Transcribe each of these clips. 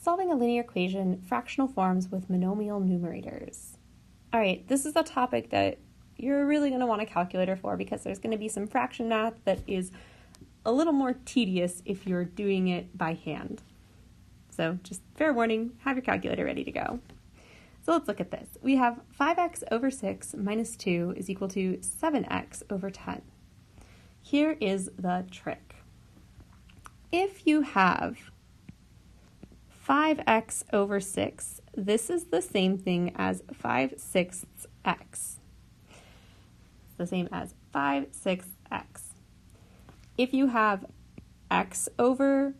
Solving a linear equation, fractional forms with monomial numerators. All right, this is a topic that you're really going to want a calculator for because there's going to be some fraction math that is a little more tedious if you're doing it by hand. So just fair warning, have your calculator ready to go. So let's look at this. We have 5x over 6 minus 2 is equal to 7x over 10. Here is the trick. If you have 5x over 6, this is the same thing as 5/6 x. It's the same as 5/6 x. If you have x over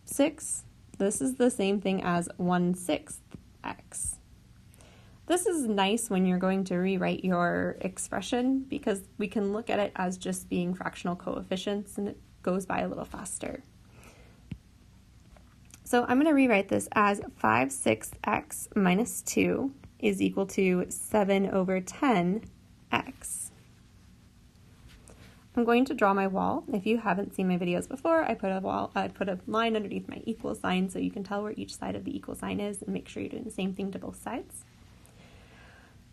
6, this is the same thing as 1/6 x. This is nice when you're going to rewrite your expression because we can look at it as just being fractional coefficients and it goes by a little faster. So I'm going to rewrite this as 5/6 x minus 2 is equal to 7 over 10 x. I'm going to draw my wall. If you haven't seen my videos before, I put a line underneath my equal sign so you can tell where each side of the equal sign is and make sure you're doing the same thing to both sides.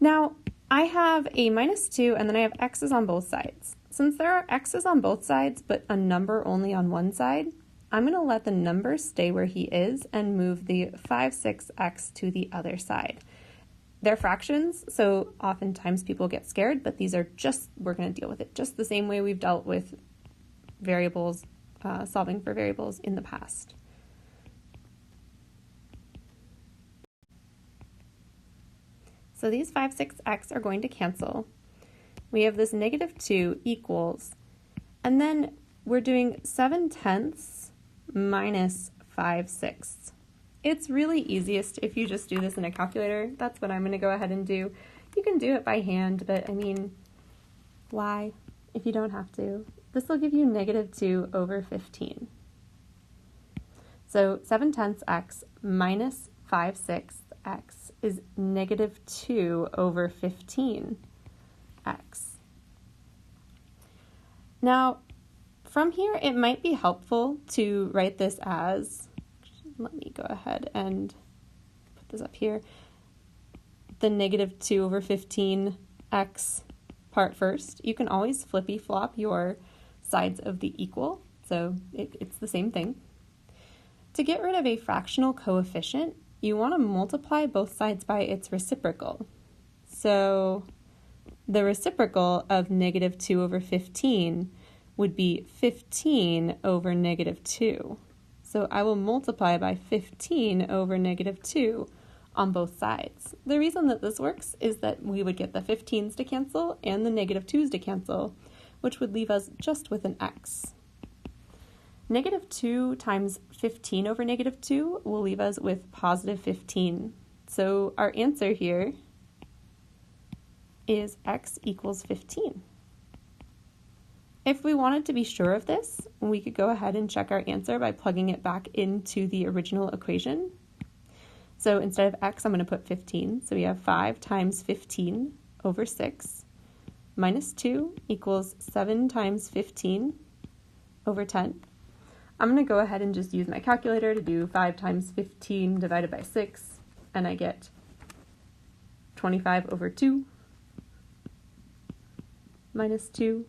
Now, I have a minus 2 and then I have x's on both sides. Since there are x's on both sides but a number only on one side, I'm going to let the number stay where he is and move the 5/6 x to the other side. They're fractions, so oftentimes people get scared, but these are just, we're going to deal with it just the same way we've dealt with variables, solving for variables in the past. So these 5/6 x are going to cancel. We have this negative 2 equals, and then we're doing 7/10 minus 5/6. It's really easiest if you just do this in a calculator. That's what I'm going to go ahead and do. You can do it by hand, but I mean, why if you don't have to? This will give you negative 2 over 15. So 7/10 x minus 5/6 x is negative 2 over 15 x. Now, from here, it might be helpful to write this as, let me go ahead and put this up here, the negative 2 over 15 x part first. You can always flippy-flop your sides of the equal, so it's the same thing. To get rid of a fractional coefficient, you want to multiply both sides by its reciprocal. So the reciprocal of negative 2 over 15 would be 15 over negative 2. So I will multiply by 15 over negative 2 on both sides. The reason that this works is that we would get the 15s to cancel and the negative 2s to cancel, which would leave us just with an x. Negative 2 times 15 over negative 2 will leave us with positive 15. So our answer here is x equals 15. If we wanted to be sure of this, we could go ahead and check our answer by plugging it back into the original equation. So instead of x, I'm going to put 15. So we have 5 times 15 over 6 minus 2 equals 7 times 15 over 10. I'm going to go ahead and just use my calculator to do 5 times 15 divided by 6, and I get 25 over 2 minus 2.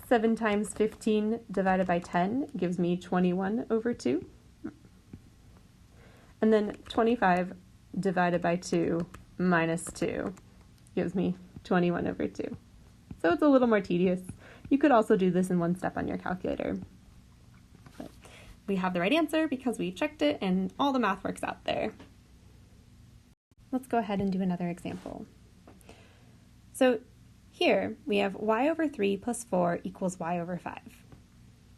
7 times 15 divided by 10 gives me 21 over 2. And then 25 divided by 2 minus 2 gives me 21 over 2. So it's a little more tedious. You could also do this in one step on your calculator. But we have the right answer because we checked it and all the math works out there. Let's go ahead and do another example. So here, we have y over 3 plus 4 equals y over 5.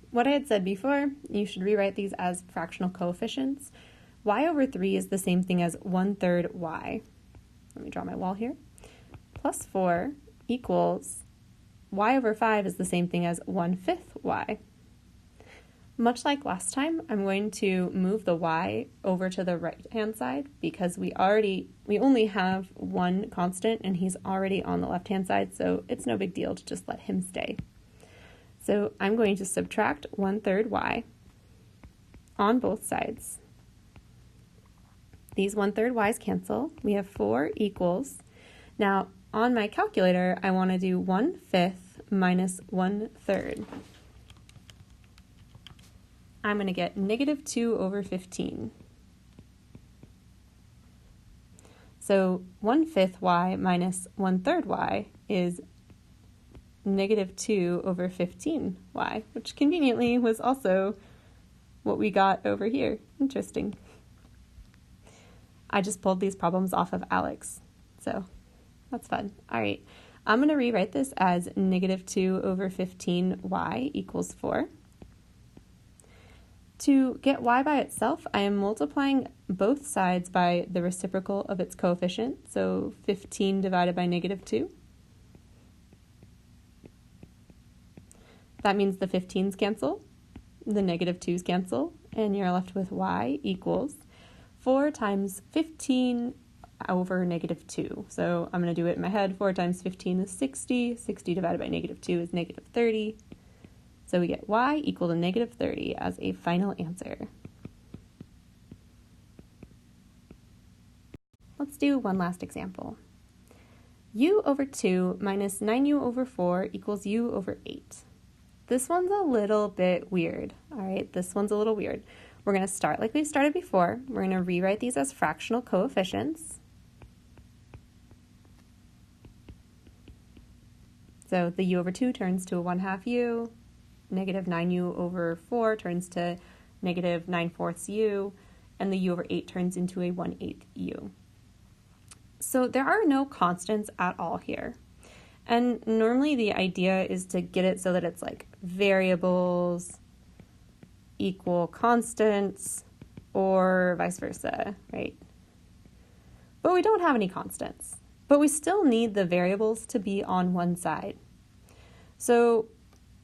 What I had said before, you should rewrite these as fractional coefficients. Y over 3 is the same thing as 1/3 y. Let me draw my wall here. Plus 4 equals y over 5 is the same thing as 1/5 y. Much like last time, I'm going to move the y over to the right-hand side because we only have one constant and he's already on the left-hand side, so it's no big deal to just let him stay. So I'm going to subtract 1/3 y on both sides. These 1/3 y's cancel. We have 4 equals. Now, on my calculator, I want to do 1/5 minus 1/3. I'm going to get -2/15. So 1/5 y minus 1/3 y is -2/15 y, which conveniently was also what we got over here. Interesting. I just pulled these problems off of Alex, so that's fun. All right, I'm going to rewrite this as -2/15 y equals 4. To get y by itself, I am multiplying both sides by the reciprocal of its coefficient, so 15 divided by -2. That means the 15's cancel, the -2's cancel, and you're left with y equals 4 times 15 over -2. So I'm going to do it in my head. 4 times 15 is 60. 60 divided by -2 is -30. So we get y equal to -30 as a final answer. Let's do one last example. U over 2 minus 9u over 4 equals u over 8. This one's a little bit weird, all right? This one's a little weird. We're going to start like we started before. We're going to rewrite these as fractional coefficients. So the u over 2 turns to a 1/2 u. -9u over 4 turns to -9/4 u, and the u over 8 turns into a 1/8 u. So there are no constants at all here. And normally the idea is to get it so that it's like variables equal constants or vice versa, right? But we don't have any constants, but we still need the variables to be on one side. So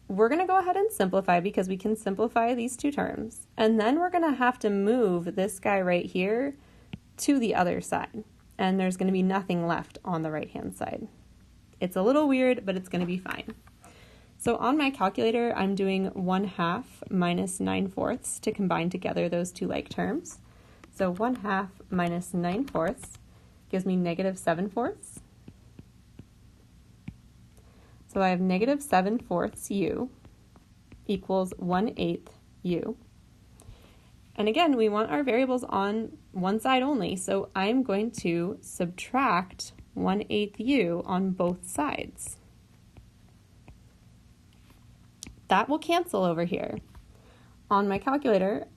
we're going to go ahead and simplify because we can simplify these two terms. And then we're going to have to move this guy right here to the other side. And there's going to be nothing left on the right-hand side. It's a little weird, but it's going to be fine. So on my calculator, I'm doing 1/2 minus 9/4 to combine together those two like terms. So 1/2 minus 9/4 gives me -7/4. So I have -7/4 u equals 1/8 u. And again, we want our variables on one side only, so I'm going to subtract 1/8 u on both sides. That will cancel over here. On my calculator,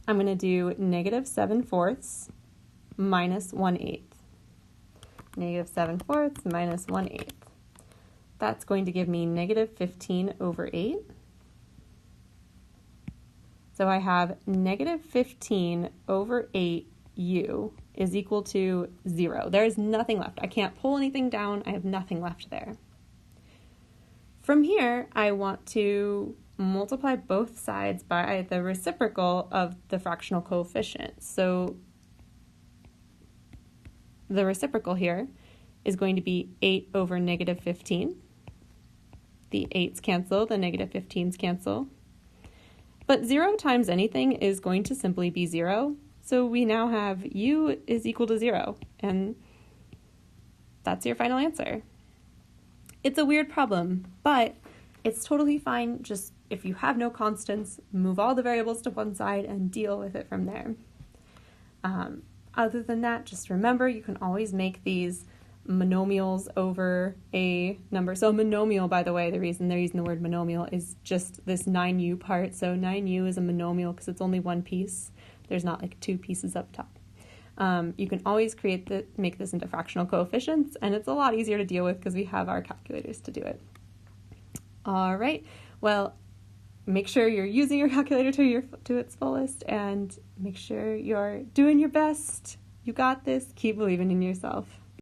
I'm going to do -7/4 minus 1/8. -7/4 minus 1/8. That's going to give me -15/8. So I have -15/8 u is equal to 0. There is nothing left. I can't pull anything down. I have nothing left there. From here, I want to multiply both sides by the reciprocal of the fractional coefficient. So the reciprocal here is going to be 8 over -15. The 8's cancel, the -15's cancel. But 0 times anything is going to simply be 0. So we now have u is equal to 0, and that's your final answer. It's a weird problem, but it's totally fine. Just if you have no constants, move all the variables to one side and deal with it from there. Other than that, just remember you can always make these monomials over a number. So a monomial, by the way, the reason they're using the word monomial is just this 9u part. So 9u is a monomial because it's only one piece. There's not like two pieces up top. You can always make this into fractional coefficients, and it's a lot easier to deal with because we have our calculators to do it. All right, well, make sure you're using your calculator to its fullest, and make sure you're doing your best. You got this. Keep believing in yourself.